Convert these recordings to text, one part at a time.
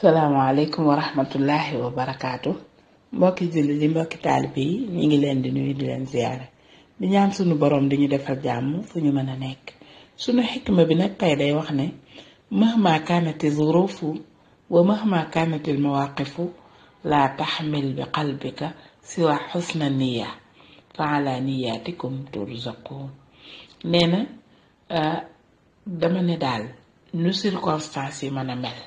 salaamaaleykum wa rahmatullahi wa barakaatu mbokki julli di mbokki taalibe yi ñi ngi leen di nuyu di leen ziyaare di ñaan sunu borom di ñu defal jàmm fu ñu mën a nekk. sunu xikma bi nag tey day wax ne mahma kaanati zurufu wa mahma kaanatil mawaqifu laa taxmil bi qalbika siwa xusna niya fa ala niyatikum turzaqun. nee na dama ne daal nu circonstance yi mën a mel,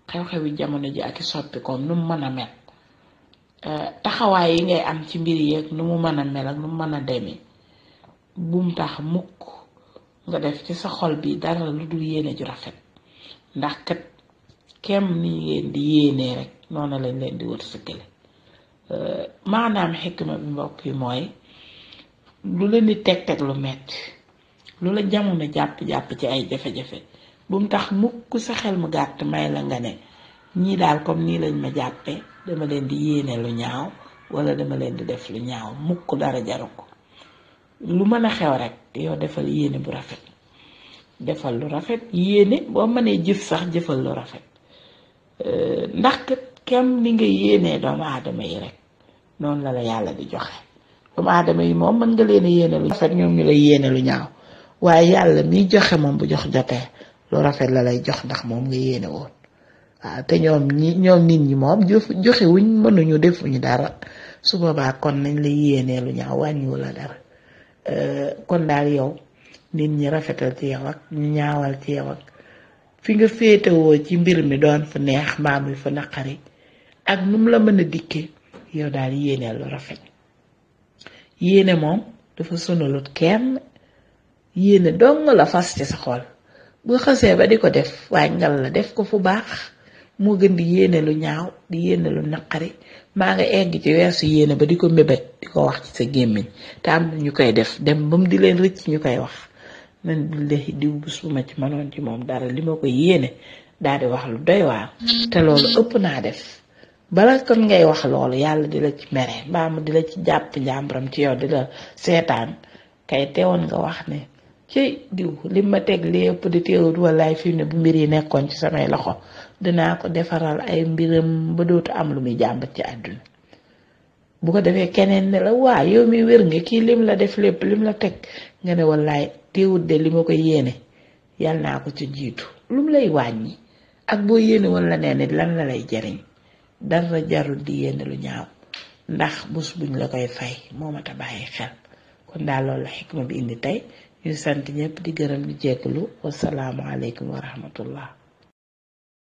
xew-xewi jamono ji ak i soppi koom nu mu mën a mel, taxawaay yi ngay am ci mbir yeeg nu mu mën a mel ak nu mu mën a demee, bum tax mukk nga def ci sa xol bi dara lu dul yéene ju rafet. ndax kat kem ni ngeen di yéenee rek noonu lañ leen di wërsëgale. maanaam xikma bi mbokk yi mooy lu la ni teg lu metti, lu la jamono jàpp-jàpp ci ay jafe-jafe, bum tax mukk sa xel mu gàtt may la nga ne ñii daal comme nii lañ ma jàppee dama leen di yéene lu ñaaw wala dama leen di def lu ñaaw. mukk dara jaru ko. lu mën a xew rek yow defal yéene bu rafet, defal lu rafet yéene. boo mënee jëf sax jëfal lu rafet, ndax kat kem ni nga yéenee doomu aadama yi rek noonu la la yàlla di joxe. doomu aadama yi moom mën nga leen a yéene lu rafet, ñoom ñu lay yéene lu ñaaw, waaye yàlla miy joxe moom bu jox jotee lu rafet la lay jox ndax moom nga yéene woon. waaw te ñoom nit ñi moom joxe wuñ, mënuñu defuñu dara. su boobaa kon nañ la yéenee lu ñaaw wàññiwu la dara. kon daal yow nit ñi rafetal ci yow ak ñu ñaawal ci yow ak fi nga féetewoo ci mbir mi doon fu neex mbaa muy fu naqari ak nu mu la mën a dikkee, yow daal yéenee lu rafet. yéene moom dafa sonalut kenn, yéene dong la fas ci sa xol. bu xasee ba di ko def waaye ngal la def ko fu baax, moo gën di yéene lu ñaaw, di yéene lu naqari, maa nga egg ci weesu yéene ba di ko mébét di ko wax ci sa gémmiñ. te am na ñu koy def dem ba mu di leen rëcc ñu koy wax man billahi diw bés bu ma ci mënoon ci moom dara li ma ko yéene daal di wax lu doy waar. te loolu ëpp naa def. bala kon ngay wax loolu yàlla di la ci mere mbaa mu di la ci jàpp njàmbaram ci yow di la seetaan, kay teewoon nga wax ne ci diw li ma teg lépp di teewut wallaay fi ne bu mbir yi nekkoon ci samay loxo dinaa ko defaral ay mbiram ba dootu am lu muy jàmbat ci àdduna. bu ko defee keneen ne la waa yow mi wér nga, kii lim la def lépp lim la teg nga ne wallaay teewut de li ma ko yéene yàlla naa ko ci jiitu. lu mu lay wàññi ak boo yéene woon la nee nit lan la lay jariñ. dara jarul di yéene lu ñaaw ndax bés buñ la koy fay moo mat a bàyyi xel. kon daal loolu la xikma bi indi tey. ñu sant ñëpp di gërëm di jégalu. wasalaamu aleykum wa rahmatullah.